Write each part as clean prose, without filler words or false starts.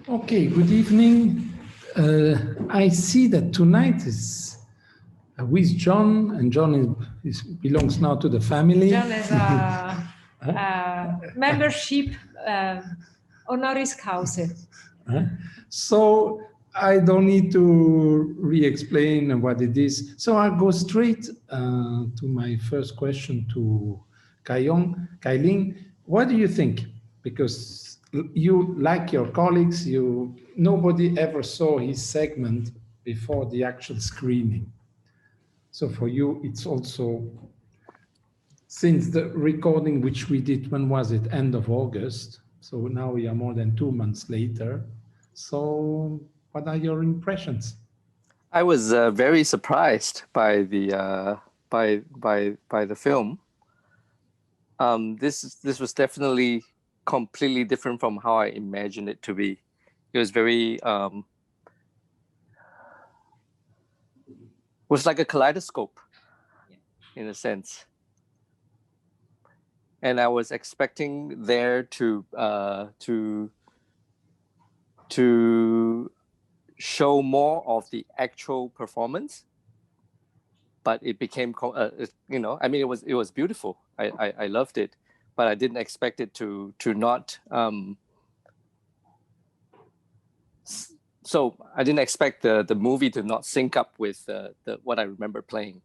Okay, good evening. I see that tonight is with John, and John belongs now to the family. John is a membership honoris causa. So I don't need to re-explain what it is. So I'll go straight to my first question to Kai-Ling. What do you think? Because you, like your colleagues, nobody ever saw his segment before the actual screening. So for you, it's also, since the recording which we did, when was it? End of August. So now we are more than 2 months later. So what are your impressions? I was very surprised by the film. This was definitely completely different from how I imagined it to be. It was very was like a kaleidoscope in a sense. And I was expecting there to show more of the actual performance, but it became, I mean, it was beautiful. I loved it, but I didn't expect it to not. So I didn't expect the movie to not sync up with what I remember playing.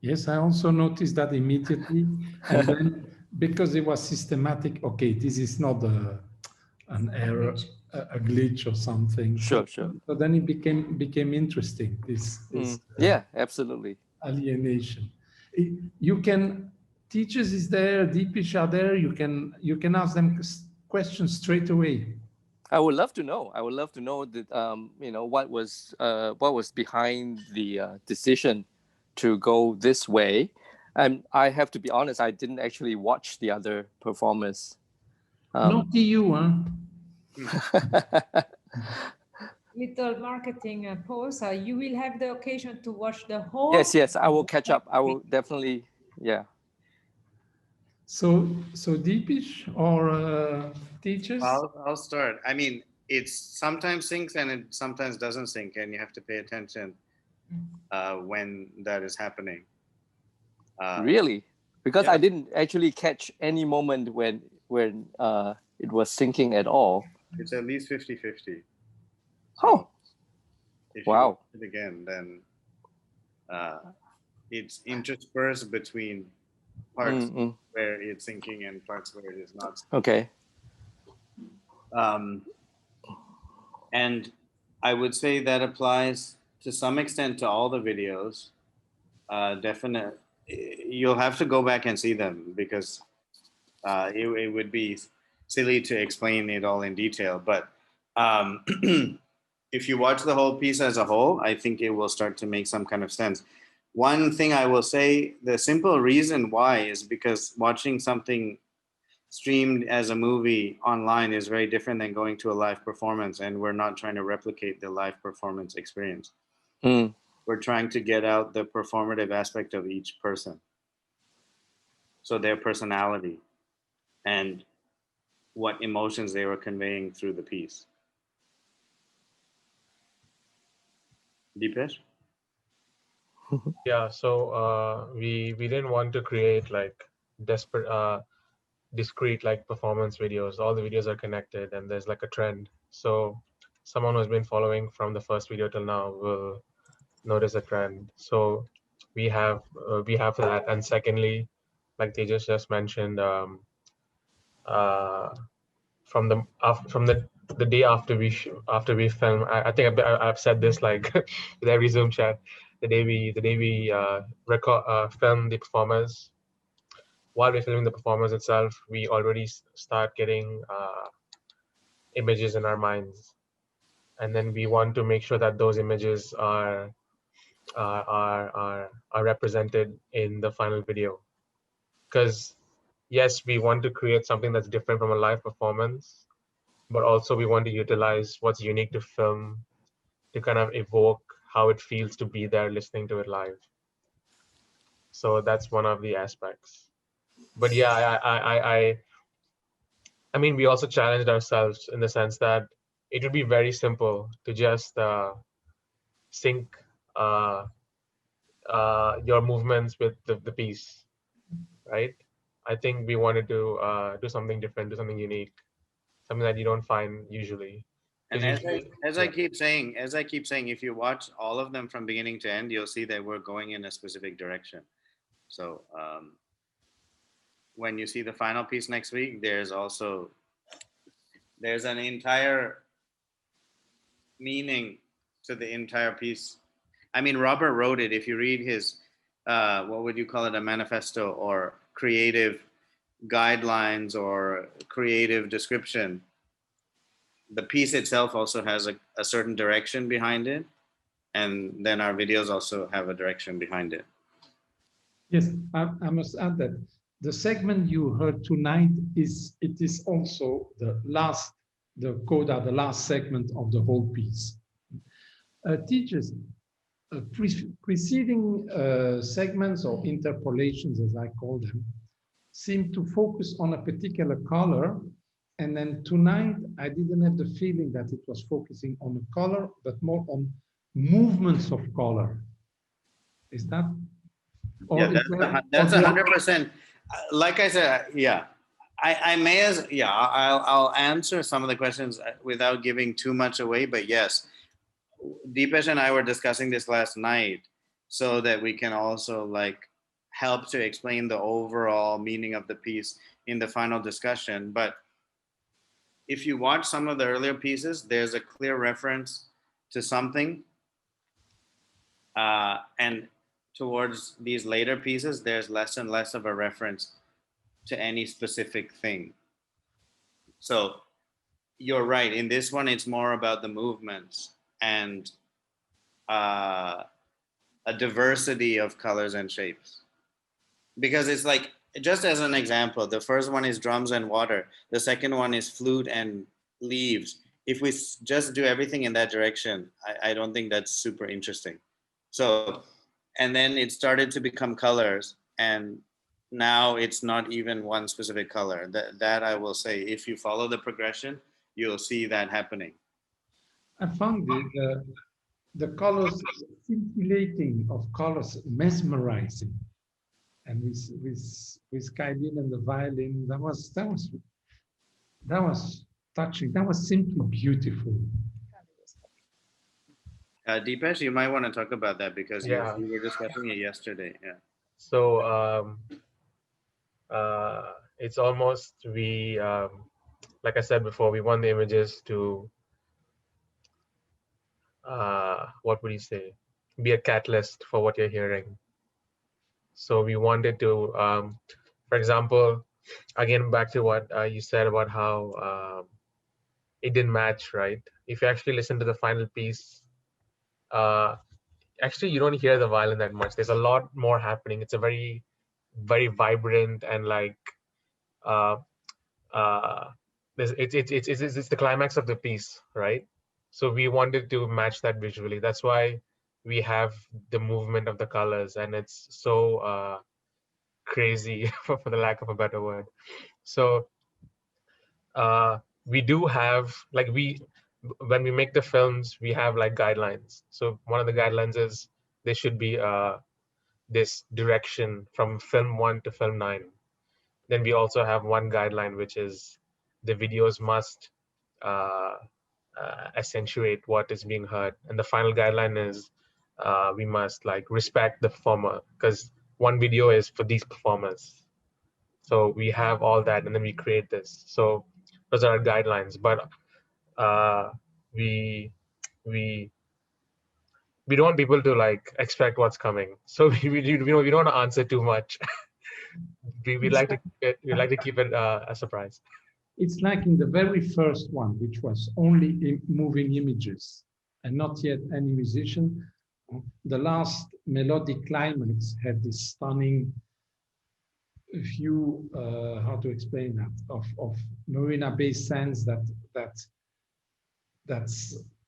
Yes, I also noticed that immediately, and then because it was systematic. Okay, this is not an error, a glitch or something. Sure. So then it became interesting. Yeah, absolutely. Alienation. You can, teachers is there, Deepish are there. You can ask them questions straight away. I would love to know. I would love to know that what was behind the decision to go this way. And I have to be honest, I didn't actually watch the other performers. Not you, huh? Little marketing pause. You will have the occasion to watch the whole. Yes, I will catch up. I will definitely, yeah. So Deepish or teachers? I'll start. I mean, it sometimes syncs and it sometimes doesn't sync, and you have to pay attention when that is happening. Really? Because yeah. I didn't actually catch any moment when it was syncing at all. It's at least 50-50. Oh, if wow. You watch it again, then it's interspersed between parts where it's syncing and parts where it is not syncing. Okay. And I would say that applies to some extent to all the videos. Definitely, you'll have to go back and see them because it would be silly to explain it all in detail. But if you watch the whole piece as a whole, I think it will start to make some kind of sense. One thing I will say, the simple reason why is because watching something streamed as a movie online is very different than going to a live performance, and we're not trying to replicate the live performance experience. We're trying to get out the performative aspect of each person, so their personality and what emotions they were conveying through the piece. Deepesh? Yeah, so we didn't want to create like discrete like performance videos. All the videos are connected and there's like a trend. So someone who's been following from the first video till now will notice a trend. So we have that. And secondly, like they just mentioned, from the day after we film, I think I've said this like with every Zoom chat. The day we film the performers, while we're filming the performance itself, we already start getting images in our minds, and then we want to make sure that those images are represented in the final video. Because yes, we want to create something that's different from a live performance, but also we want to utilize what's unique to film to kind of evoke how it feels to be there listening to it live. So that's one of the aspects. But yeah, I mean, we also challenged ourselves in the sense that it would be very simple to just sync your movements with the piece, right? I think we wanted to do something different, do something unique, something that you don't find usually. And 'Cause as I, usually- as I keep saying, if you watch all of them from beginning to end, you'll see that we're going in a specific direction. So when you see the final piece next week, there's an entire meaning to the entire piece. I mean, Robert wrote it. If you read his, what would you call it, a manifesto or creative guidelines or creative description, the piece itself also has a certain direction behind it. And then our videos also have a direction behind it. Yes, I must add that the segment you heard tonight is also the coda, the last segment of the whole piece. Teachers, preceding segments or interpolations, as I call them, seem to focus on a particular color. And then tonight, I didn't have the feeling that it was focusing on a color, but more on movements of color. Is that? Yeah, that's 100%. Like I said, yeah, I may as, yeah, I'll answer some of the questions without giving too much away, but yes, Deepesh and I were discussing this last night so that we can also like help to explain the overall meaning of the piece in the final discussion. But if you watch some of the earlier pieces, there's a clear reference to something. And towards these later pieces, there's less and less of a reference to any specific thing. So you're right. In this one, it's more about the movements and a diversity of colors and shapes. Because it's like, just as an example, the first one is drums and water. The second one is flute and leaves. If we just do everything in that direction, I don't think that's super interesting. So, and then it started to become colors, and now it's not even one specific color. That I will say, if you follow the progression, you'll see that happening. I found the colors, scintillating of colors, mesmerizing. And with Kailin and the violin, that was touching. That was simply beautiful. Deepesh, you might want to talk about that because Yeah. we were discussing it yesterday. Yeah. So it's almost like I said before, we want the images to what would you say, be a catalyst for what you're hearing. So we wanted to, for example, again back to what you said about how it didn't match, right? If you actually listen to the final piece, actually you don't hear the violin that much. There's a lot more happening. It's a very, very vibrant and like it's the climax of the piece, right? So we wanted to match that visually. That's why we have the movement of the colors, and it's so crazy for the lack of a better word. So we do have like when we make the films, we have like guidelines. So one of the guidelines is there should be this direction from film 1 to film 9. Then we also have one guideline, which is the videos must accentuate what is being heard. And the final guideline is we must like respect the performer, because one video is for these performers. So we have all that, and then we create this. So those are our guidelines, but we don't want people to like expect what's coming. So we don't want to answer too much. we like to keep it a surprise. It's like in the very first one, which was only moving images and not yet any musician. The last melodic climax had this stunning view, how to explain that, of Marina Bay Sands that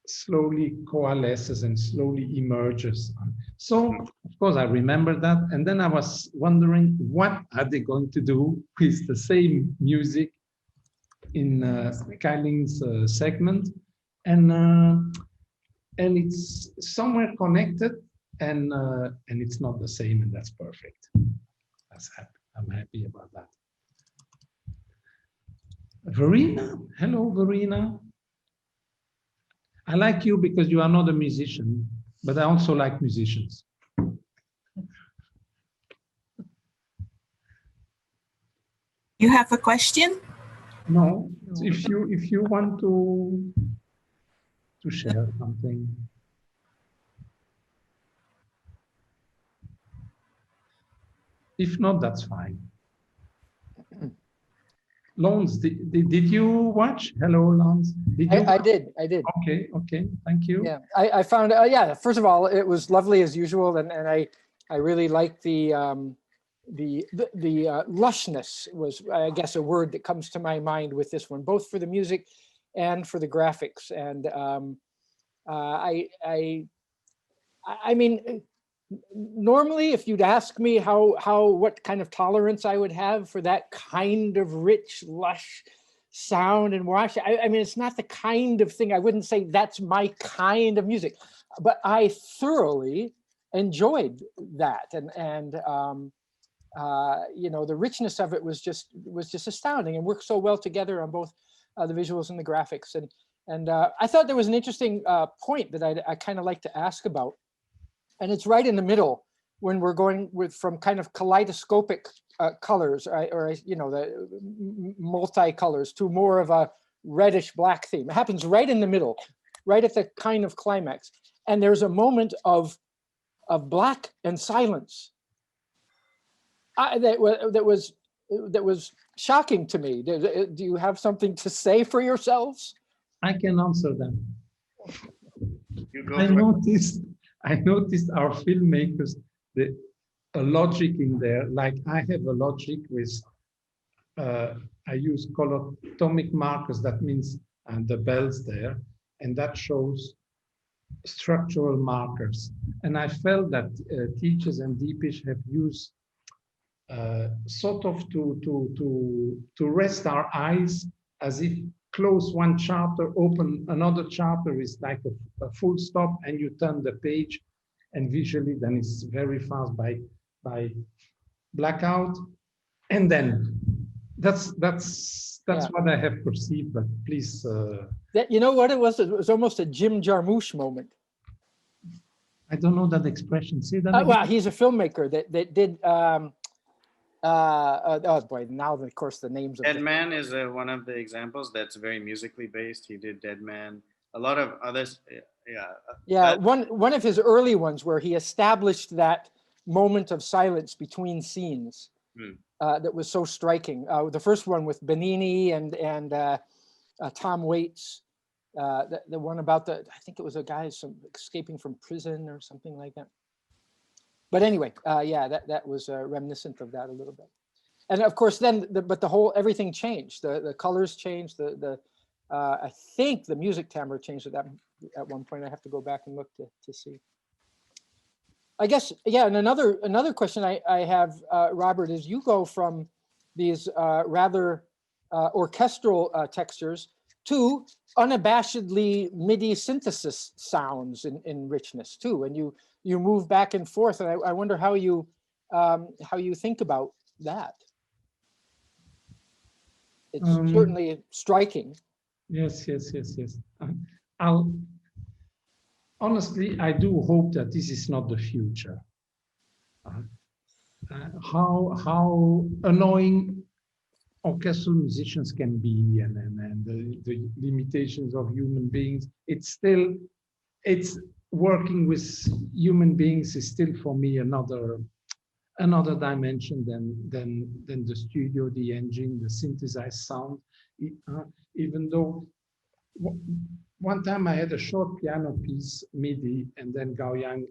slowly coalesces and slowly emerges. So, of course, I remember that. And then I was wondering, what are they going to do with the same music Kai Ling's segment, and it's somewhere connected, and it's not the same, and that's perfect. I'm happy about that. Verena, hello, Verena. I like you because you are not a musician, but I also like musicians. You have a question? No, if you want to share something. If not, that's fine. Lons, did you watch? Hello, Lons. Did you? I did. Okay, thank you. Yeah, I found, yeah, first of all, it was lovely as usual. And I really liked the lushness was, I guess, a word that comes to my mind with this one, both for the music and for the graphics. And I mean, normally, if you'd ask me what kind of tolerance I would have for that kind of rich, lush sound and wash, I mean, it's not the kind of thing, I wouldn't say that's my kind of music, but I thoroughly enjoyed that. And you know, the richness of it was just astounding and worked so well together on both the visuals and the graphics. And I thought there was an interesting point that I kind of like to ask about. And it's right in the middle when we're going from kind of kaleidoscopic colors, or you know, the multi-colors to more of a reddish black theme. It happens right in the middle, right at the kind of climax. And there's a moment of black and silence that was shocking to me. Do you have something to say for yourselves? I can answer them. You go I for it. noticed our filmmakers, a logic in there, like I have a logic with, I use color-atomic markers, that means the bells there, and that shows structural markers. And I felt that Teachers and Deepish have used sort of to rest our eyes, as if close one chapter, open another chapter is like a full stop, and you turn the page, and visually then it's very fast by blackout, and then that's Yeah. what I have perceived. But please, You know what it was? It was almost a Jim Jarmusch moment. I don't know that expression. Say that again. Well, he's a filmmaker that did. Oh boy! Now, of course, the names of Dead Man is one of the examples that's very musically based. He did Dead Man. A lot of others, Yeah, one of his early ones where he established that moment of silence between scenes that was so striking. The first one with Benigni and Tom Waits. The one about I think it was a guy escaping from prison or something like that. But anyway, yeah, that was reminiscent of that a little bit. And of course, then, everything changed. The colors changed. I think the music timbre changed at one point. I have to go back and look to see. I guess, yeah. And another question I have, Robert, is you go from these rather orchestral textures to unabashedly MIDI synthesis sounds in richness too, and you move back and forth, and I wonder how you think about that. It's certainly striking. Yes. Honestly, I do hope that this is not the future. How annoying orchestral musicians can be, and the limitations of human beings. It's working with human beings is still for me another dimension than the studio, the engine, the synthesized sound. Even though one time I had a short piano piece, MIDI, and then Gao Yang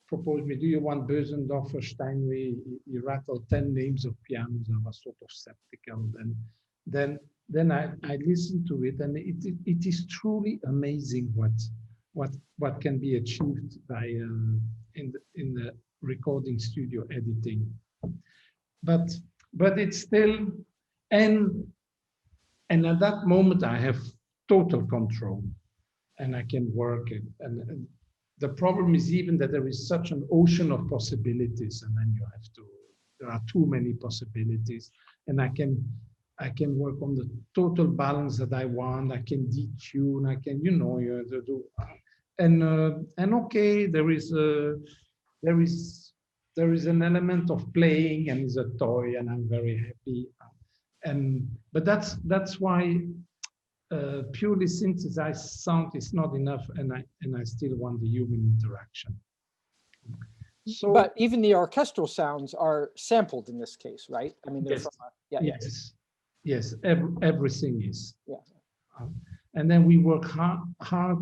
proposed me, do you want Bösendorfer, Steinway? He rattled 10 names of pianos. I was sort of skeptical. Then I listened to it, and it is truly amazing what can be achieved by in the recording studio editing. But it's still, and And at that moment, I have total control and I can work it. And the problem is even that there is such an ocean of possibilities, and then you have to, there are too many possibilities, and I can work on the total balance that I want. I can detune, I can, you have to do, and okay, there is an element of playing, and it's a toy, and I'm very happy. But that's why purely synthesized sound is not enough, and I still want the human interaction. So, but even the orchestral sounds are sampled in this case, right? I mean, they're yes, from yes, everything is. Yeah. And then we work hard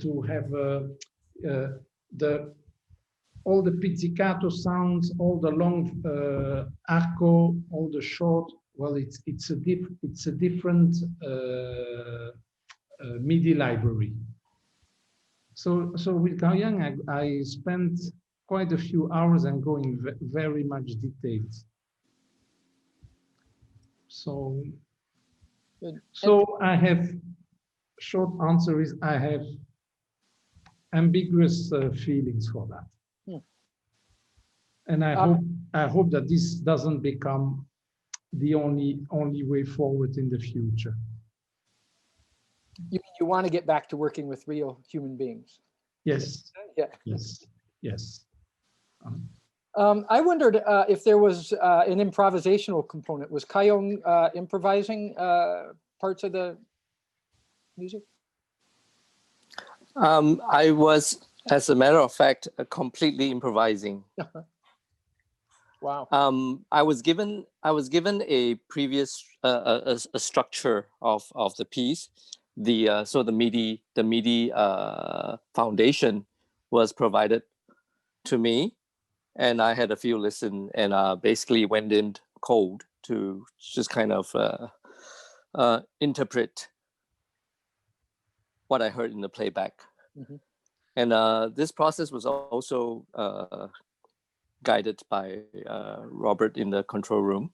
to have all the pizzicato sounds, all the long arco, all the short. Well, it's a different MIDI library. So with Kayang, I spent quite a few hours and going very much details. So I have, short answer is I have ambiguous feelings for that. And I hope that this doesn't become the only way forward in the future. You want to get back to working with real human beings? Yes. Yeah. Yes. I wondered if there was an improvisational component. Was Kayong improvising parts of the music? I was, as a matter of fact, completely improvising. Wow. I was given a previous a structure of the piece. So the MIDI foundation was provided to me, and I had a few listen, and basically went in cold to just kind of interpret what I heard in the playback. Mm-hmm. And this process was also guided by Robert in the control room,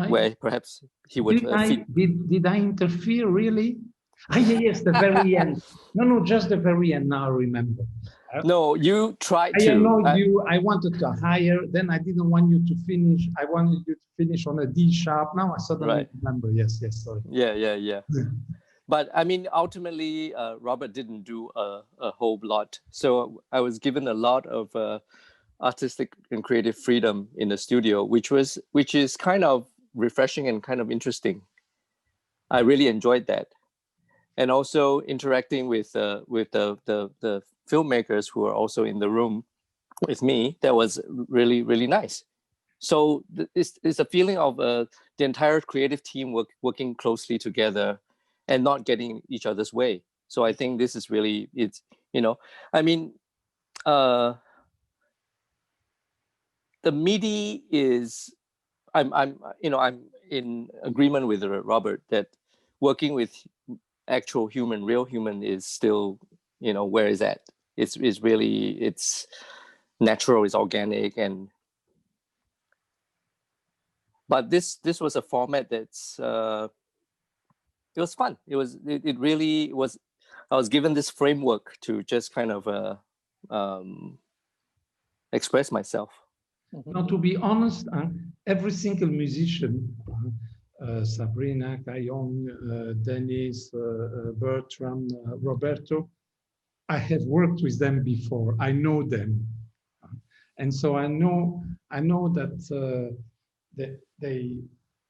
where perhaps he would. Did I interfere really? Yes, the very end. No, just the very end. Now I remember. No, you tried to. I wanted to hire. Then I didn't want you to finish. I wanted you to finish on a D sharp. Now I suddenly remember. Yes. Sorry. Yeah. But I mean, ultimately, Robert didn't do a whole lot. So I was given a lot of artistic and creative freedom in the studio, which is kind of refreshing and kind of interesting. I really enjoyed that, and also interacting with the filmmakers who are also in the room with me. That was really, really nice. So it's a feeling of the entire creative team working closely together and not getting each other's way. So I think this is really, I mean, the MIDI is, I'm in agreement with Robert that working with actual real human is still, where is that? It's natural, it's organic, but this was a format that's it was fun. It really was. I was given this framework to just kind of express myself. Now, to be honest, every single musician, Sabrina, Kayong, Dennis, Bertram, Roberto, I have worked with them before. I know them, and so I know that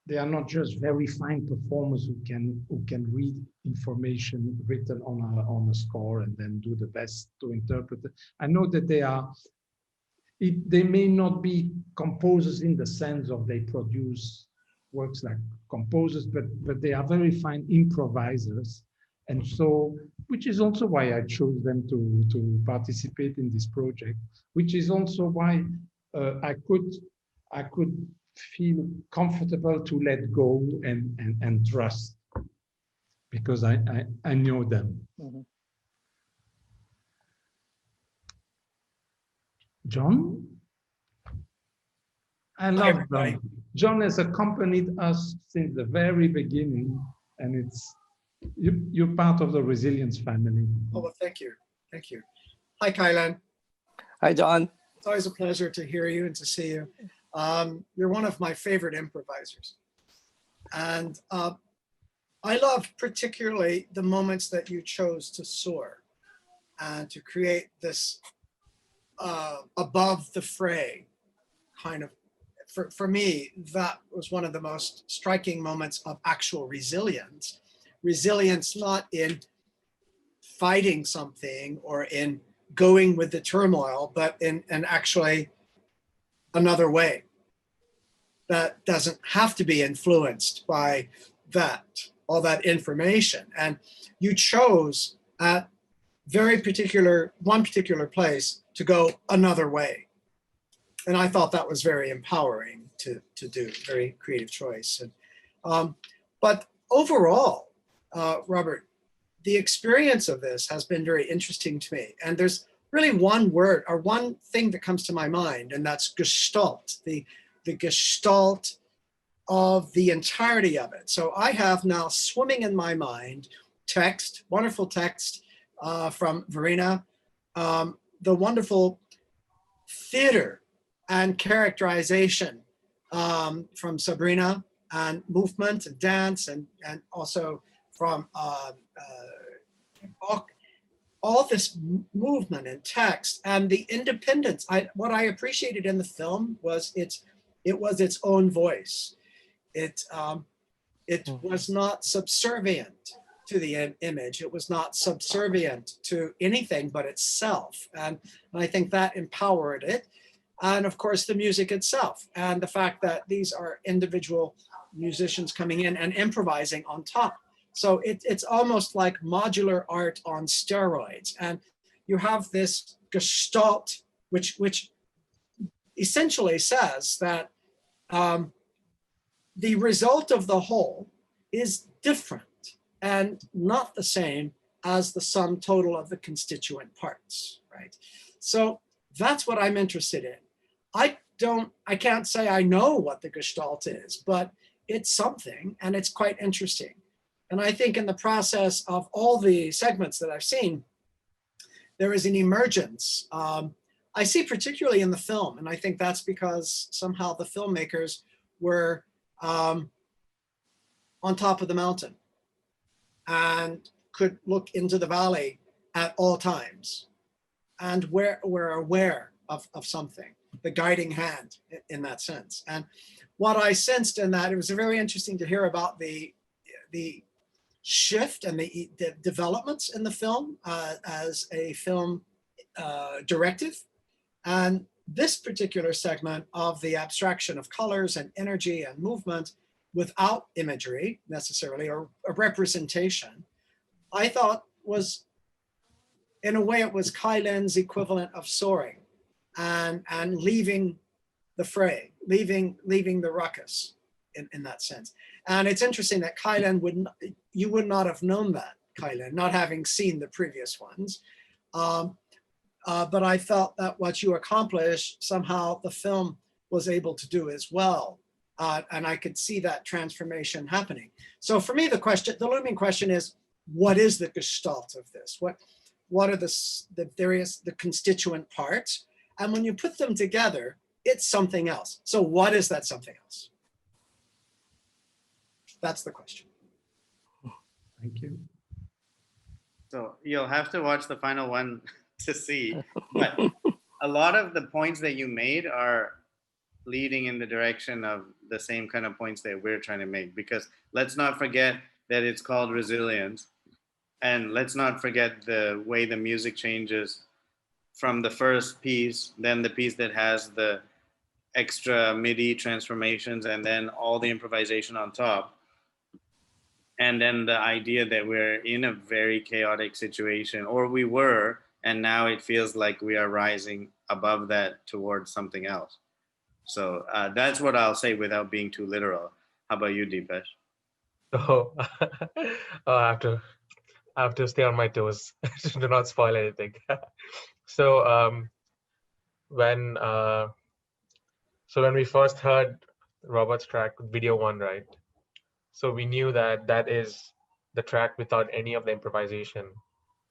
they are not just very fine performers who can read information written on a score and then do the best to interpret it. I know that they may not be composers in the sense of they produce works like composers, but they are very fine improvisers. And so, which is also why I chose them to participate in this project, which is also why I could feel comfortable to let go and trust, because I know them. Mm-hmm. John? I love them. John has accompanied us since the very beginning, and you're part of the Resilience family. Oh, well, thank you. Thank you. Hi, Kailan. Hi, John. It's always a pleasure to hear you and to see you. You're one of my favorite improvisers. And I love particularly the moments that you chose to soar and to create this above the fray kind of, for me, that was one of the most striking moments of actual resilience. Resilience not in fighting something or in going with the turmoil, but in actually another way that doesn't have to be influenced by all that information. And you chose at one particular place to go another way. And I thought that was very empowering to do, very creative choice. And, but overall, Robert, the experience of this has been very interesting to me. And there's really one word or one thing that comes to my mind, and that's gestalt, the gestalt of the entirety of it. So I have now swimming in my mind text, wonderful text from Verena, the wonderful theater and characterization from Sabrina, and movement and dance, and also from all this movement and text and the independence. What I appreciated in the film was it was its own voice. It was not subservient to the image. It was not subservient to anything but itself. And I think that empowered it. And of course, the music itself and the fact that these are individual musicians coming in and improvising on top. So it's almost like modular art on steroids. And you have this gestalt, which essentially says that the result of the whole is different and not the same as the sum total of the constituent parts, right? So that's what I'm interested in. I can't say I know what the gestalt is, but it's something and it's quite interesting. And I think in the process of all the segments that I've seen, there is an emergence. I see particularly in the film, and I think that's because somehow the filmmakers were on top of the mountain and could look into the valley at all times and were aware of something, the guiding hand in that sense. And what I sensed in that, it was very interesting to hear about the shift and the developments in the film as a film directive. And this particular segment of the abstraction of colors and energy and movement without imagery necessarily, or a representation, I thought was, in a way, it was Kai Lin's equivalent of soaring and leaving the fray, leaving the ruckus in that sense. And it's interesting that Kai Lin you would not have known that, Kai Lin, not having seen the previous ones. But I felt that what you accomplished, somehow the film was able to do as well. And I could see that transformation happening. So for me, the looming question is, what is the gestalt of this? What are the constituent parts? And when you put them together, it's something else. So what is that something else? That's the question. Thank you. So you'll have to watch the final one to see, but a lot of the points that you made are leading in the direction of the same kind of points that we're trying to make, because let's not forget that it's called resilience, and let's not forget the way the music changes from the first piece, then the piece that has the extra MIDI transformations, and then all the improvisation on top. And then the idea that we're in a very chaotic situation, or we were, and now it feels like we are rising above that towards something else. So that's what I'll say without being too literal. How about you, Deepesh? Oh, I have to stay on my toes to not spoil anything. So when we first heard Robert's track, video 1, right? So we knew that that is the track without any of the improvisation.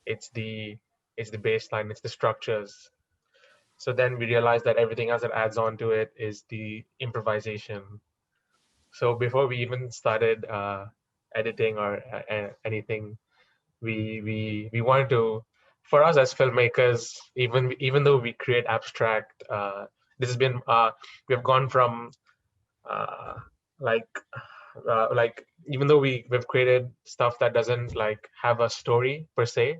It's the baseline, it's the structures. So then we realized that everything else that adds on to it is the improvisation. So before we even started editing or anything, we wanted to, for us as filmmakers, even though we create abstract, this has been we've gone from like even though we've created stuff that doesn't like have a story per se,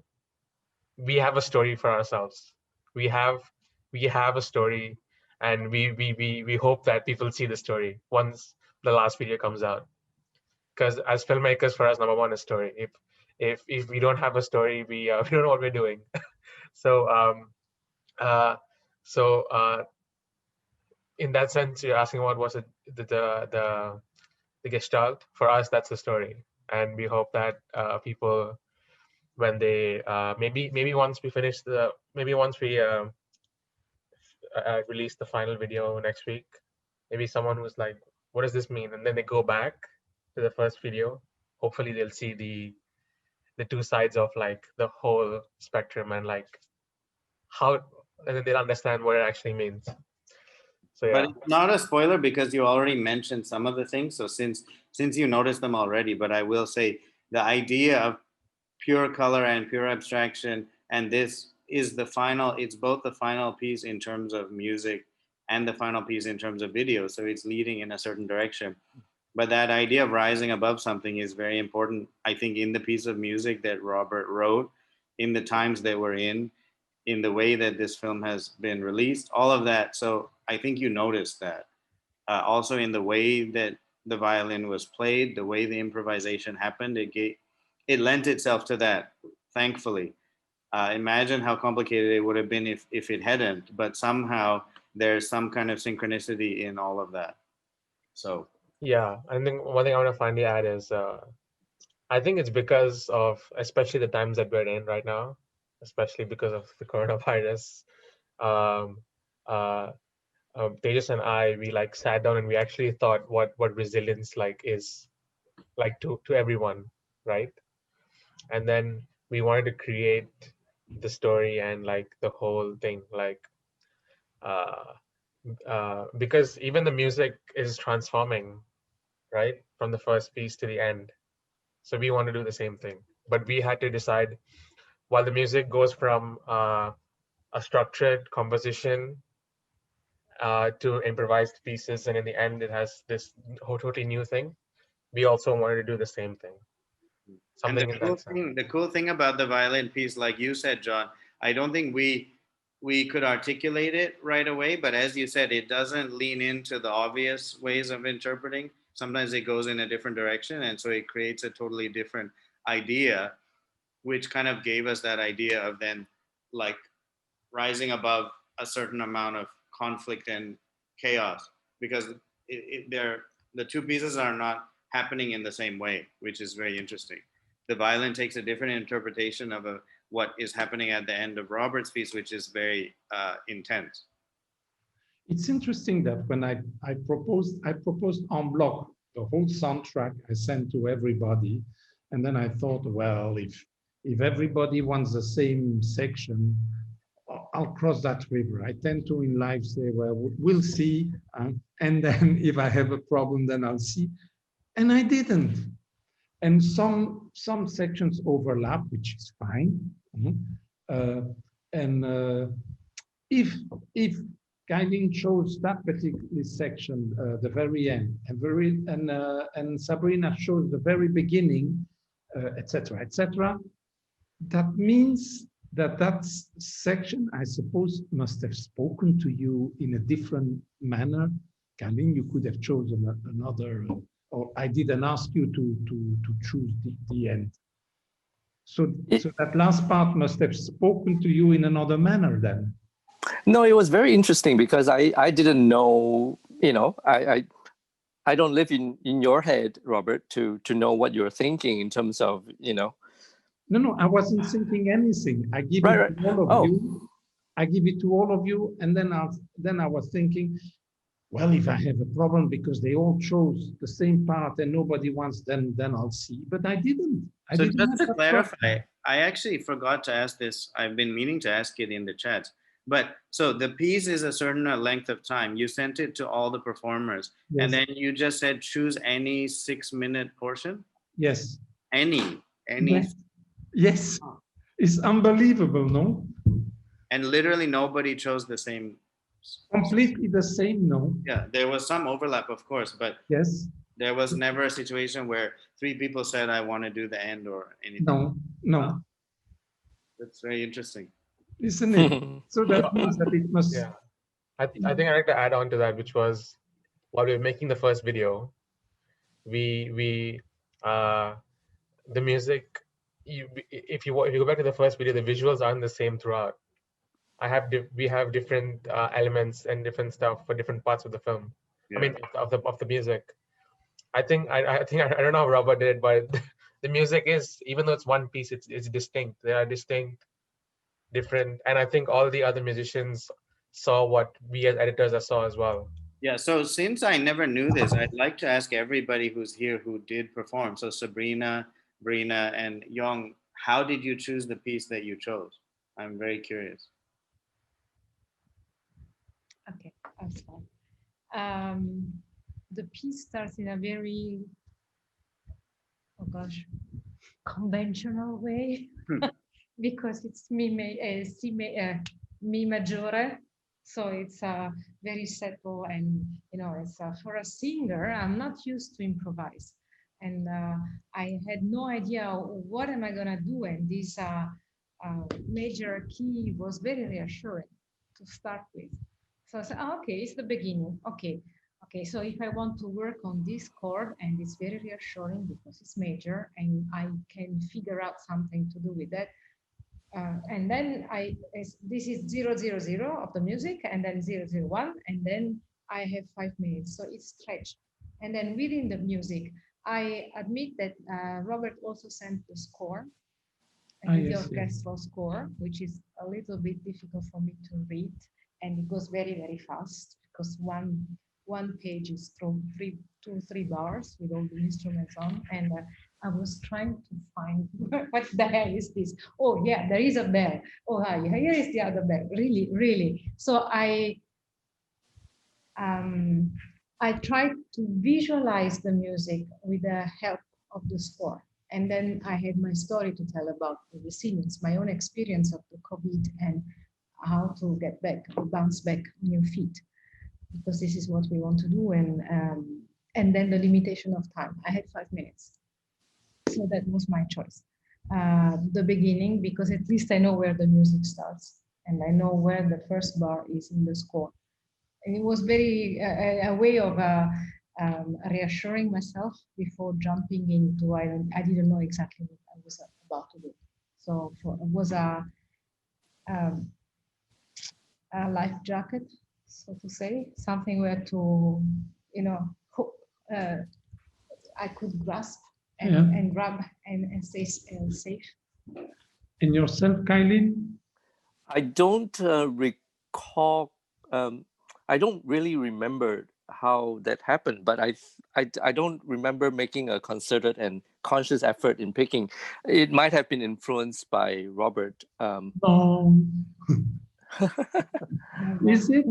we have a story for ourselves. We have a story, and we hope that people see the story once the last video comes out. Because as filmmakers, for us, number one is story. If we don't have a story, we don't know what we're doing. So in that sense, you're asking what was it, the gestalt. For us, that's the story, and we hope that people, when they maybe once we finish once we release the final video next week, maybe someone who's like, what does this mean? And then they go back to the first video. Hopefully they'll see the two sides of like the whole spectrum, and like how, and then they'll understand what it actually means. So yeah. But it's not a spoiler because you already mentioned some of the things. So since you noticed them already, but I will say the idea of pure color and pure abstraction, and this is the final, it's both the final piece in terms of music and the final piece in terms of video. So it's leading in a certain direction. But that idea of rising above something is very important, I think, in the piece of music that Robert wrote, in the times that we're in the way that this film has been released, all of that. So I think you noticed that. Also in the way that the violin was played, the way the improvisation happened, it lent itself to that, thankfully. Imagine how complicated it would have been if it hadn't, but somehow there's some kind of synchronicity in all of that. So. Yeah, I think one thing I want to finally add is, I think it's because of, especially the times that we're in right now, especially because of the coronavirus. Tejas and I, we like sat down and we actually thought what resilience like is like to everyone, right? And then we wanted to create the story and like the whole thing, like because even the music is transforming, right, from the first piece to the end. So we want to do the same thing, but we had to decide, while the music goes from a structured composition to improvised pieces, and in the end it has this totally new thing, we also wanted to do the same thing. Something in that sense. The cool thing about the violin piece, like you said, John, I don't think we could articulate it right away, but as you said, it doesn't lean into the obvious ways of interpreting. Sometimes it goes in a different direction, and so it creates a totally different idea, which kind of gave us that idea of then like rising above a certain amount of conflict and chaos, because the two pieces are not happening in the same way, which is very interesting. The violin takes a different interpretation of what is happening at the end of Robert's piece, which is very intense. It's interesting that when I proposed en bloc the whole soundtrack, I sent to everybody, and then I thought, well, if everybody wants the same section, I'll cross that river. I tend to in life say, well, we'll see, and then if I have a problem, then I'll see, and I didn't. And some sections overlap, which is fine. If Kai-Ling chose that particular section, the very end, and Sabrina shows the very beginning, etc., etc., that means that section, I suppose, must have spoken to you in a different manner. Kai-Ling, you could have chosen another, or I didn't ask you to choose the end. So that last part must have spoken to you in another manner then. No, it was very interesting because I didn't know, I don't live in your head, Robert, to know what you're thinking in terms of, No, I wasn't thinking anything. I give it to all of you. I give it to all of you, and then I was thinking, well, if I have a problem because they all chose the same part and nobody wants, then I'll see. But I didn't. I So didn't just have to that clarify, problem. I actually forgot to ask this. I've been meaning to ask it in the chat. But so the piece is a certain length of time. You sent it to all the performers, and Yes. then you just said choose any 6-minute portion. Yes. Any. Yes. Yes. It's unbelievable, no? And literally nobody chose the same. Completely the same, no? Yeah, there was some overlap, of course, but Yes. there was never a situation where 3 people said, I want to do the end or anything. No, no. Wow. That's very interesting. Isn't it? So that means that it must. Yeah, I think I'd like to add on to that, which was while we were making the first video, the music. If you go back to the first video, the visuals aren't the same throughout. We have different elements and different stuff for different parts of the film. Yeah. I mean, of the music. I think I don't know how Robert did it, but the music is, even though it's one piece, it's distinct. They are distinct, different, and I think all the other musicians saw what we as editors saw as well. Yeah, so since I never knew this, I'd like to ask everybody who's here who did perform. So Sabrina, Brina, and Yong, how did you choose the piece that you chose? I'm very curious. Okay, I'll start. The piece starts in a very, oh gosh, conventional way because it's mi maggiore, so it's very subtle, and it's for a singer. I'm not used to improvise, and I had no idea what am I gonna do, and this major key was very reassuring to start with. So I said, okay, it's the beginning. Okay, so if I want to work on this chord, and it's very reassuring because it's major and I can figure out something to do with that. And then this is 0, 0, 0 of the music, and then 0, 0, 1, and then I have 5 minutes. So it's stretched. And then within the music, I admit that Robert also sent the score, the orchestral score, which is a little bit difficult for me to read. And it goes very, very fast because one page is from 2 or 3 bars with all the instruments on. And I was trying to find what the hell is this? Oh yeah, there is a bell. Oh hi, here is the other bell. Really, really. So I tried to visualize the music with the help of the score. And then I had my story to tell about the resilience, my own experience of the COVID and how to get back, bounce back on your feet, because this is what we want to do. And then the limitation of time. I had 5 minutes. So that was my choice. The beginning, because at least I know where the music starts and I know where the first bar is in the score. And it was very a way of reassuring myself before jumping into, I didn't know exactly what I was about to do. So it was a life jacket, so to say, something where to, I could grasp and grab and stay safe. And yourself, Kailin? I don't recall. I don't really remember how that happened, but I don't remember making a concerted and conscious effort in picking. It might have been influenced by Robert. No. Is it?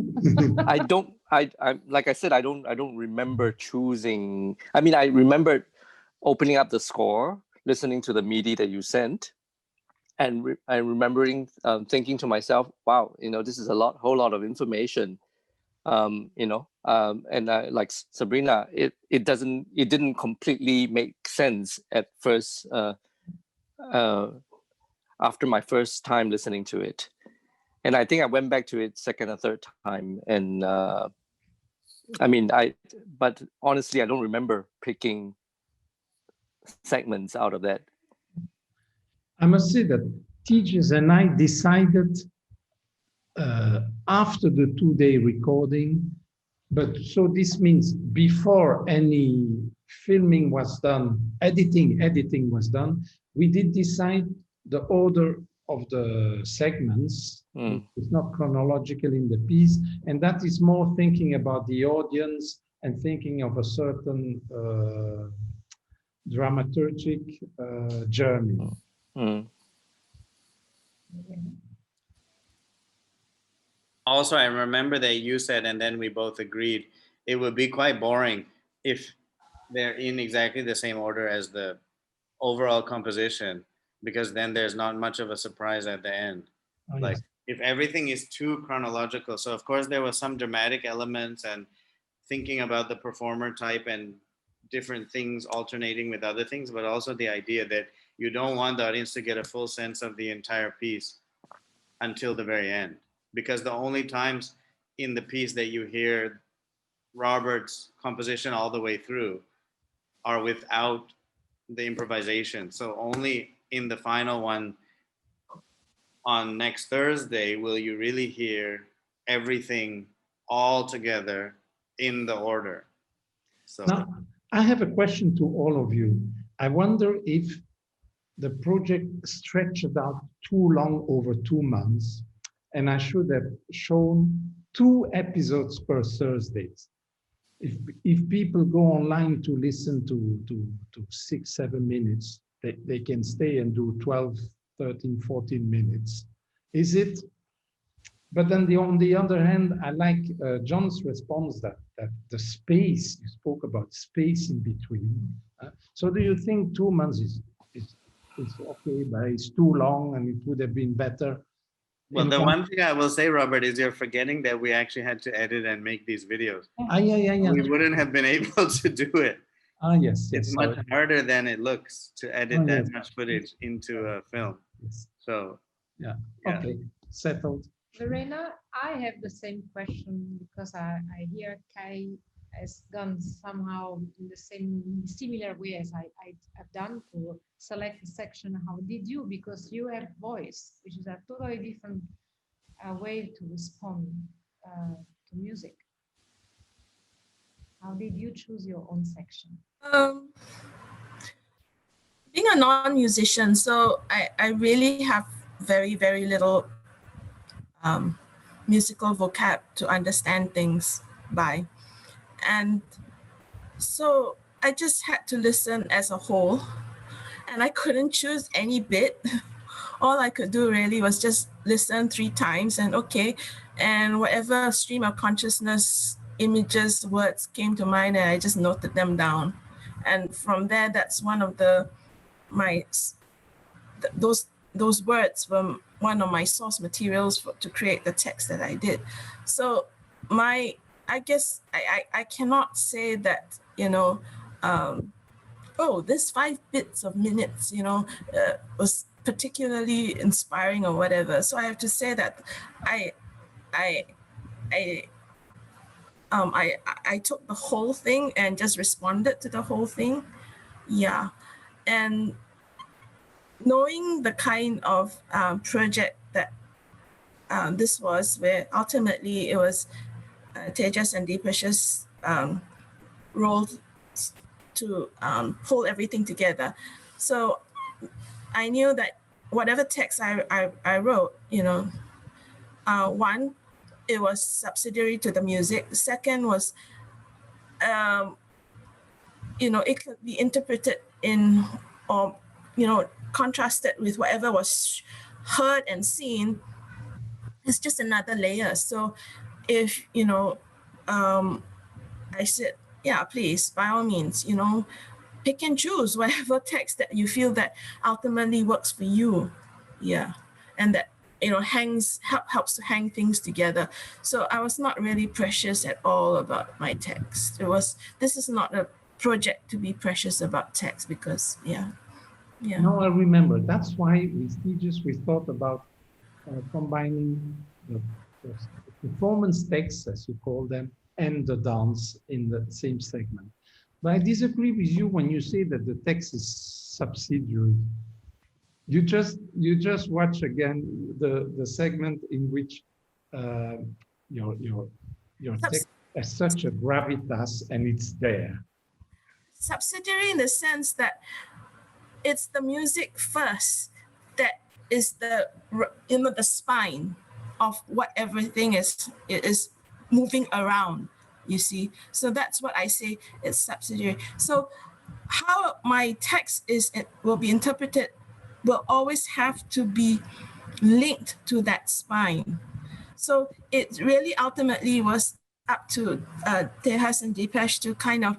I like I said, I don't remember choosing. I mean, I remembered opening up the score, listening to the MIDI that you sent, and remembering thinking to myself, wow, this is whole lot of information. And like Sabrina, it didn't completely make sense at first after my first time listening to it. And I think I went back to it second or third time. And but honestly, I don't remember picking segments out of that. I must say that Tejas and I decided after the 2-day recording, but so this means before any filming was done, editing was done, we did decide the order of the segments. Mm. It's not chronological in the piece, and that is more thinking about the audience and thinking of a certain dramaturgic journey. Mm. Also, I remember that you said, and then we both agreed, it would be quite boring if they're in exactly the same order as the overall composition, because then there's not much of a surprise at the end. Oh, Like yes. if everything is too chronological. So of course there was some dramatic elements and thinking about the performer type and different things alternating with other things, but also the idea that you don't want the audience to get a full sense of the entire piece until the very end, because the only times in the piece that you hear Robert's composition all the way through are without the improvisation. So only in the final one on next Thursday will you really hear everything all together in the order. So Now, I have a question to all of you. I wonder if the project stretched out too long over 2 months, and I should have shown 2 episodes per Thursday. If people go online to listen to 6, 7 minutes, they can stay and do 12, 13, 14 minutes. Is it? But then on the other hand, I like John's response that the space, you spoke about space in between. So do you think 2 months is okay, but it's too long and it would have been better? well, the one thing I will say, Robert, is you're forgetting that we actually had to edit and make these videos. Yeah. We wouldn't have been able to do it. Yes. It's much harder than it looks to edit that much footage into a film. Yes. So, yeah. Okay, settled. Lorena, I have the same question because I hear Kai has gone somehow in the same similar way as I have done to select a section. How did you? Because you have voice, which is a totally different way to respond to music. How did you choose your own section? Being a non-musician, so I really have very, very little musical vocab to understand things by. And so I just had to listen as a whole, and I couldn't choose any bit. All I could do really was just listen 3 times and okay, and whatever stream of consciousness, images, words came to mind, and I just noted them down. And from there, that's one of those words were one of my source materials to create the text that I did. So I guess I cannot say that, this 5 bits of minutes, was particularly inspiring or whatever. So I have to say that I took the whole thing and just responded to the whole thing. Yeah. And knowing the kind of project that this was, where ultimately it was Tejas and Deepash's role to pull everything together. So I knew that whatever text I wrote, one, it was subsidiary to the music. The second was, it could be interpreted in, or, contrasted with whatever was heard and seen. It's just another layer. So if, I said, yeah, please, by all means, pick and choose whatever text that you feel that ultimately works for you. Yeah. And that, helps to hang things together. So I was not really precious at all about my text. This is not a project to be precious about text because, yeah. No, I remember. That's why with Tejas, we thought about combining the performance texts, as you call them, and the dance in the same segment. But I disagree with you when you say that the text is subsidiary. You just watch again the segment in which your text has such a gravitas and it's there. Subsidiary in the sense that it's the music first that is the the spine of what everything is moving around, you see. So that's what I say is subsidiary. So how my text will be interpreted will always have to be linked to that spine. So it really ultimately was up to Tejas and Dipesh to kind of,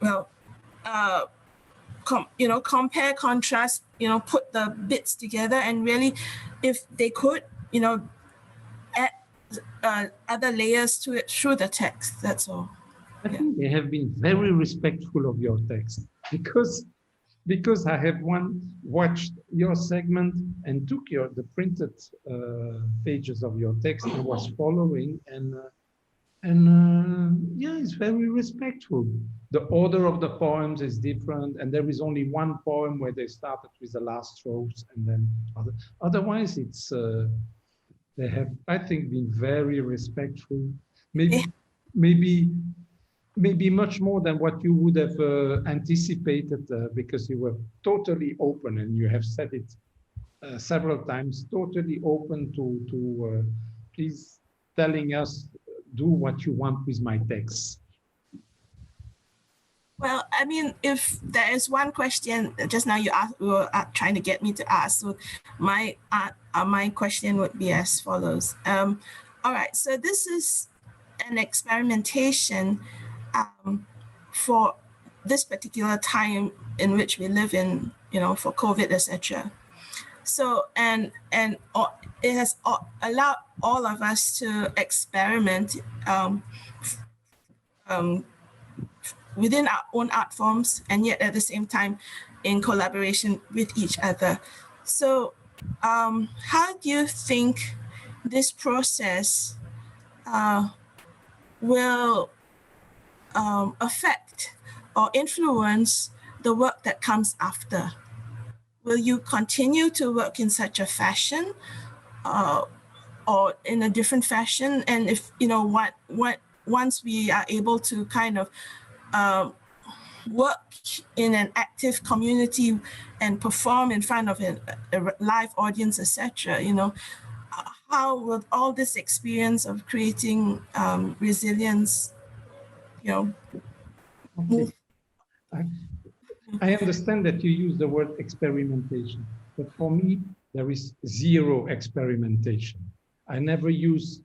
well, compare, contrast, put the bits together, and really, if they could, add other layers to it through the text. That's all. I think they have been very respectful of your text, because I have watched your segment and took the printed pages of your text and was following, and yeah, it's very respectful. The order of the poems is different, and there is only one poem where they started with the last rose, and then otherwise it's they have, I think, been very respectful. Maybe much more than what you would have anticipated, because you were totally open, and you have said it several times, totally open to please telling us, do what you want with my text. Well, I mean, if there is one question just now you were trying to get me to ask, so my question would be as follows. All right, so this is an experimentation for this particular time in which we live in, for COVID, etc. So, and it has allowed all of us to experiment within our own art forms, and yet at the same time in collaboration with each other. So how do you think this process will affect or influence the work that comes after? Will you continue to work in such a fashion or in a different fashion? And if, once we are able to kind of work in an active community and perform in front of a live audience, etc., how will all this experience of creating resilience, move? I understand that you use the word experimentation, but for me, there is zero experimentation. I never use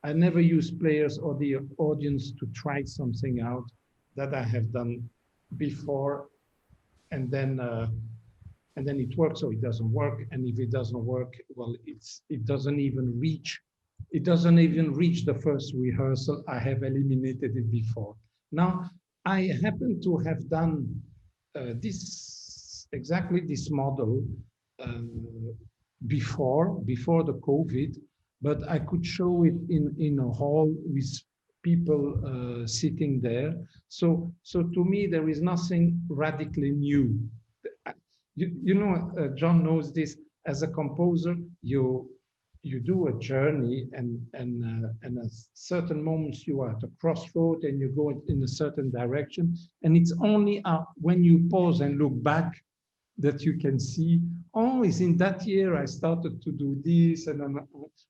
players or the audience to try something out that I have done before, and then it works or it doesn't work. And if it doesn't work, well, it doesn't even reach the first rehearsal. I have eliminated it before. Now, I happen to have done exactly this model before the COVID, but I could show it in a hall with people sitting there. So to me, there is nothing radically new. John knows this. As a composer, you do a journey, and at certain moments you are at a crossroad and you go in a certain direction, and it's only when you pause and look back that you can see, oh, it's in that year I started to do this, and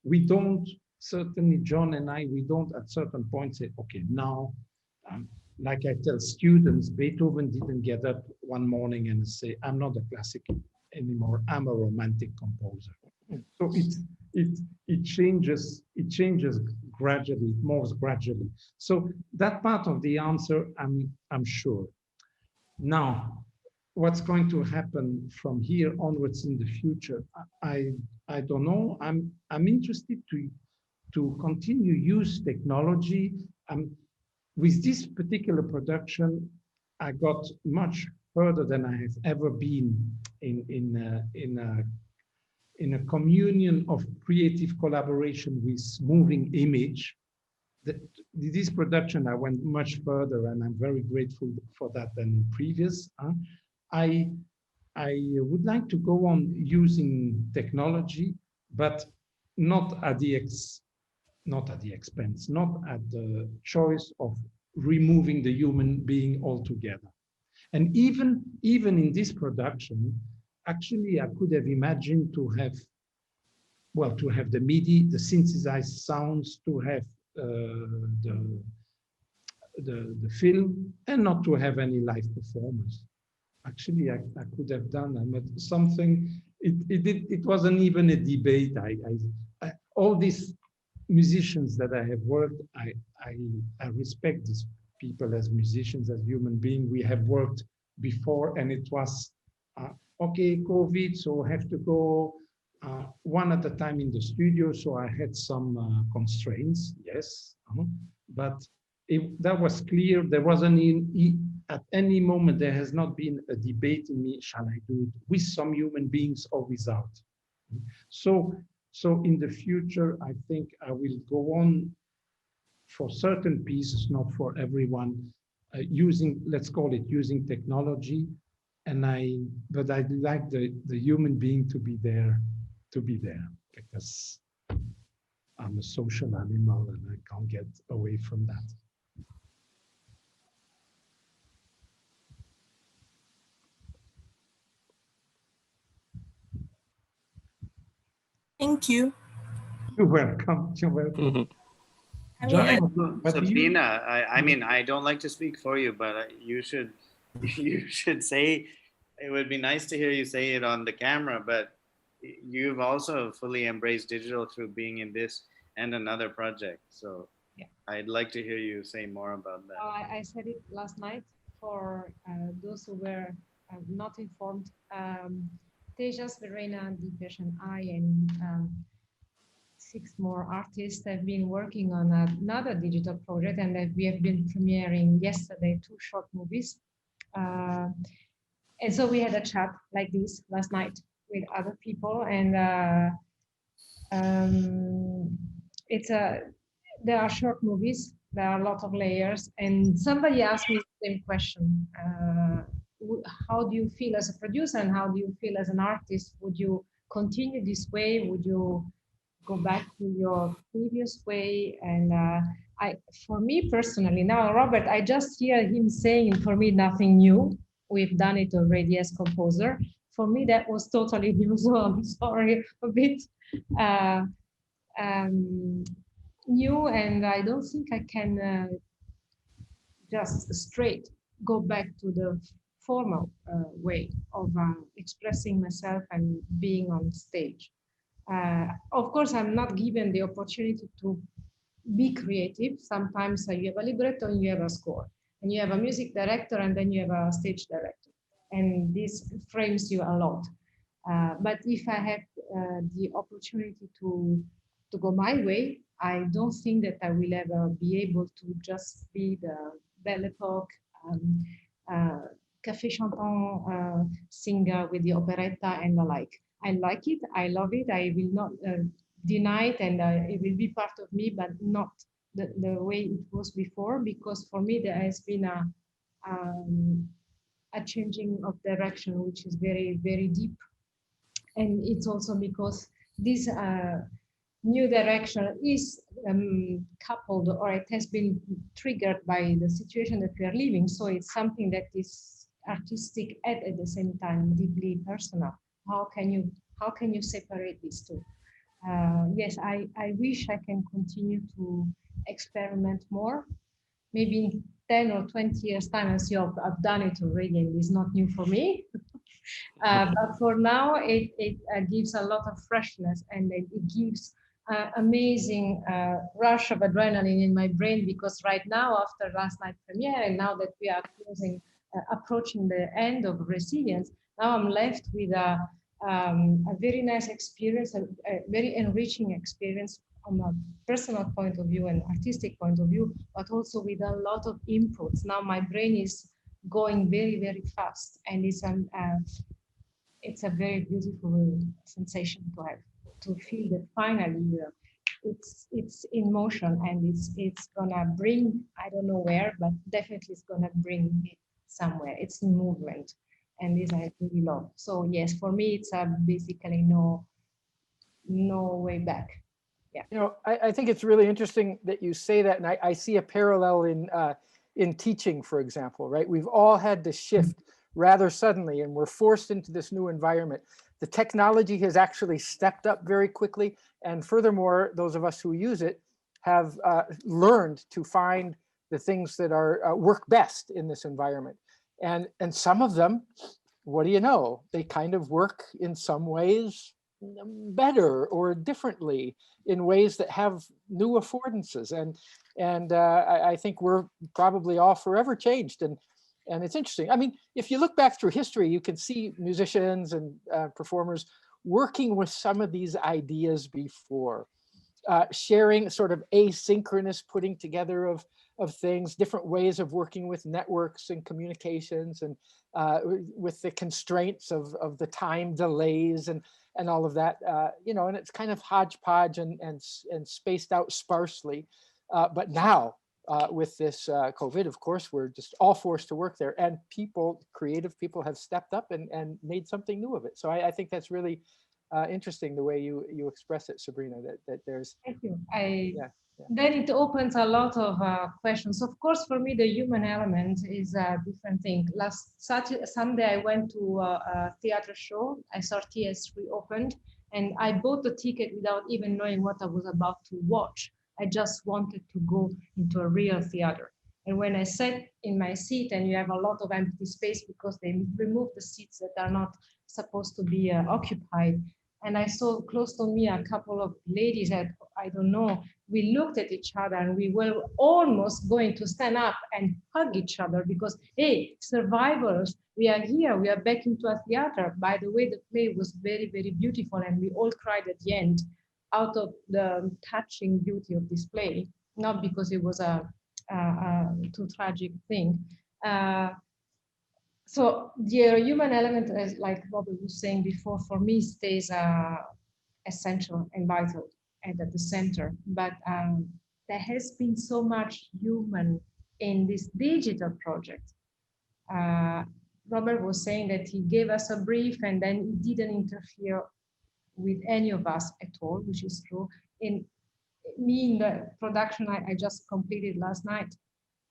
we don't, certainly John and I, we don't at certain points say, okay, now, like I tell students, Beethoven didn't get up one morning and say, I'm not a classical anymore, I'm a romantic composer. So it changes gradually, it moves gradually. So that part of the answer, I'm sure. Now, what's going to happen from here onwards in the future, I don't know. I'm interested to continue use technology. With this particular production, I got much further than I have ever been in a communion of creative collaboration with moving image. This production, I went much further, and I'm very grateful for that than in previous. I would like to go on using technology, but not at the expense, not at the choice of removing the human being altogether. And even in this production, actually, I could have imagined to have, well, to have the MIDI, the synthesized sounds, to have the film, and not to have any live performance. Actually, I could have done that, but something. It wasn't even a debate. All these musicians that I have worked, I respect these people as musicians, as human beings. We have worked before, and it was okay, COVID, so have to go one at a time in the studio. So I had some constraints, yes, but that was clear. There wasn't at any moment, there has not been a debate in me, shall I do it with some human beings or without? So in the future, I think I will go on for certain pieces, not for everyone, using, let's call it using technology. But I'd like the human being to be there, because I'm a social animal and I can't get away from that. Thank you. You're welcome. You're welcome. John, Sabrina, I mean, I don't like to speak for you, but you should say, it would be nice to hear you say it on the camera, but you've also fully embraced digital through being in this and another project. So yeah, I'd like to hear you say more about that. I said it last night for those who were not informed. Tejas, Verena, Deepesh, and I, and 6 more artists have been working on another digital project, and that we have been premiering yesterday 2 short movies. And so we had a chat like this last night with other people, and there are short movies, there are a lot of layers, and somebody asked me the same question. How do you feel as a producer, and how do you feel as an artist? Would you continue this way? Would you go back to your previous way? And for me personally, now Robert, I just hear him saying, for me, nothing new. We've done it already as composer. For me, that was totally new, so I'm sorry, a bit new, and I don't think I can just straight go back to the formal way of expressing myself and being on stage. Of course, I'm not given the opportunity to be creative. Sometimes you have a libretto and you have a score, and you have a music director, and then you have a stage director. And this frames you a lot. But if I have the opportunity to go my way, I don't think that I will ever be able to just be the Belle Époque Café Chantant singer with the operetta and the like. I like it, I love it, I will not deny it, and it will be part of me, but not the way it was before, because for me there has been a changing of direction, which is very, very deep. And it's also because this new direction is coupled, or it has been triggered by the situation that we are living. So it's something that is artistic and at the same time deeply personal. How can you separate these two? Yes, I wish I can continue to experiment more. Maybe in 10 or 20 years time, as you have, I've done it already, and it's not new for me. But for now, it gives a lot of freshness, and it gives amazing rush of adrenaline in my brain, because right now, after last night premiere, and now that we are approaching the end of Resilience, now I'm left with a very nice experience, a very enriching experience from a personal point of view and artistic point of view, but also with a lot of inputs. Now my brain is going very, very fast, and it's a very beautiful sensation to have, to feel that finally it's in motion, and it's gonna bring, I don't know where, but definitely it's gonna bring me somewhere. It's in movement, and this I really love. So yes, for me it's basically no way back. Yeah. You know, I think it's really interesting that you say that, and I see a parallel in teaching, for example, right? We've all had to shift rather suddenly, and we're forced into this new environment. The technology has actually stepped up very quickly. And furthermore, those of us who use it have learned to find the things that are work best in this environment. And some of them, what do you know? They kind of work in some ways better or differently in ways that have new affordances. And I think we're probably all forever changed. And it's interesting. I mean, if you look back through history, you can see musicians and performers working with some of these ideas before, sharing sort of asynchronous putting together of things, different ways of working with networks and communications, and with the constraints of the time delays and all of that, you know, and it's kind of hodgepodge and spaced out sparsely. But now, with this COVID, of course, we're just all forced to work there, and creative people have stepped up and made something new of it. So I think that's really interesting the way you express it, Sabrina, that there's. Thank you. Then it opens a lot of questions. Of course, for me, the human element is a different thing. Last Sunday, I went to a theater show. I saw TS3 opened, and I bought the ticket without even knowing what I was about to watch. I just wanted to go into a real theater. And when I sat in my seat, and you have a lot of empty space because they remove the seats that are not supposed to be occupied. And I saw close to me a couple of ladies that, I don't know, we looked at each other and we were almost going to stand up and hug each other because, hey, survivors, we are here, we are back into a theater. By the way, the play was very, very beautiful, and we all cried at the end out of the touching beauty of this play, not because it was a too tragic thing. So the human element, as like Robert was saying before, for me stays essential and vital and at the center. But there has been so much human in this digital project. Robert was saying that he gave us a brief and then he didn't interfere with any of us at all, which is true. In me, in the production I just completed last night,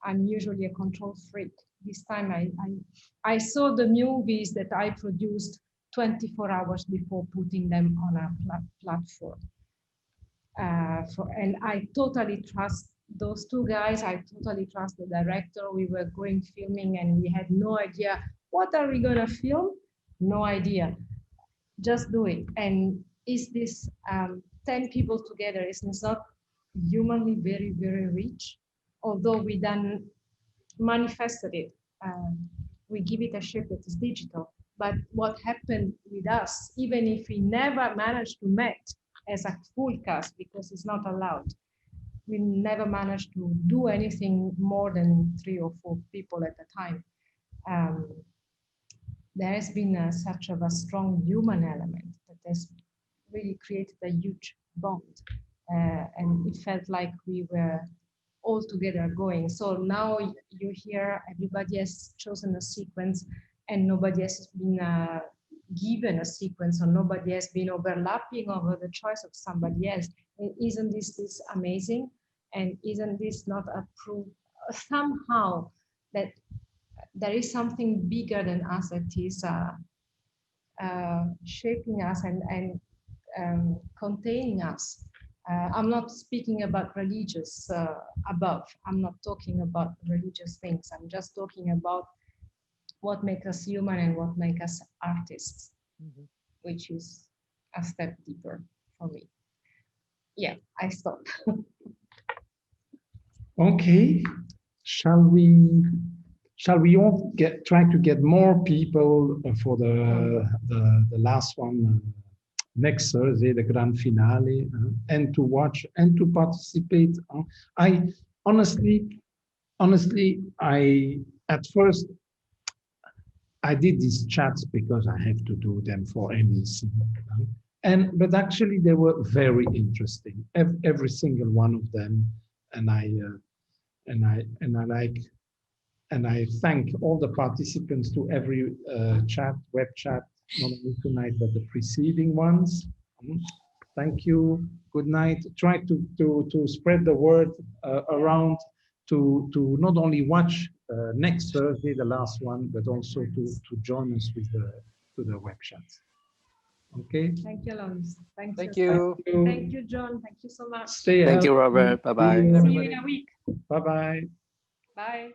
I'm usually a control freak. This time I saw the movies that I produced 24 hours before putting them on a platform. And I totally trust those two guys. I totally trust the director. We were going filming and we had no idea, what are we gonna film? No idea. Just do it. And is this 10 people together? It's not humanly very, very rich, although we then manifested it. We give it a shape that is digital. But what happened with us, even if we never managed to meet as a full cast, because it's not allowed, we never managed to do anything more than 3 or 4 people at a time. There has been such of a strong human element that has really created a huge bond. And it felt like we were all together going. So now you hear everybody has chosen a sequence and nobody has been given a sequence, or nobody has been overlapping over the choice of somebody else. And isn't this amazing? And isn't this not a proof somehow that there is something bigger than us that is shaping us and containing us? I'm not speaking about religious above. I'm not talking about religious things. I'm just talking about what makes us human and what makes us artists, which is a step deeper for me. Yeah, I stopped. Okay, shall we all try to get more people for the last one next Thursday, the grand finale, and to watch and to participate? I honestly, at first I did these chats because I have to do them for NEC, but actually they were very interesting, every single one of them, and I thank all the participants to every web chat, not only tonight but the preceding ones. Thank you. Good night. Try to spread the word around to not only watch next Thursday, the last one, but also to join us with the web chat. Okay. Thank you, Lawrence. Thank you. Thank you, John. Thank you so much. Stay Thank you, healthy. Robert. Bye-bye. See you in a week. Bye-bye. Bye.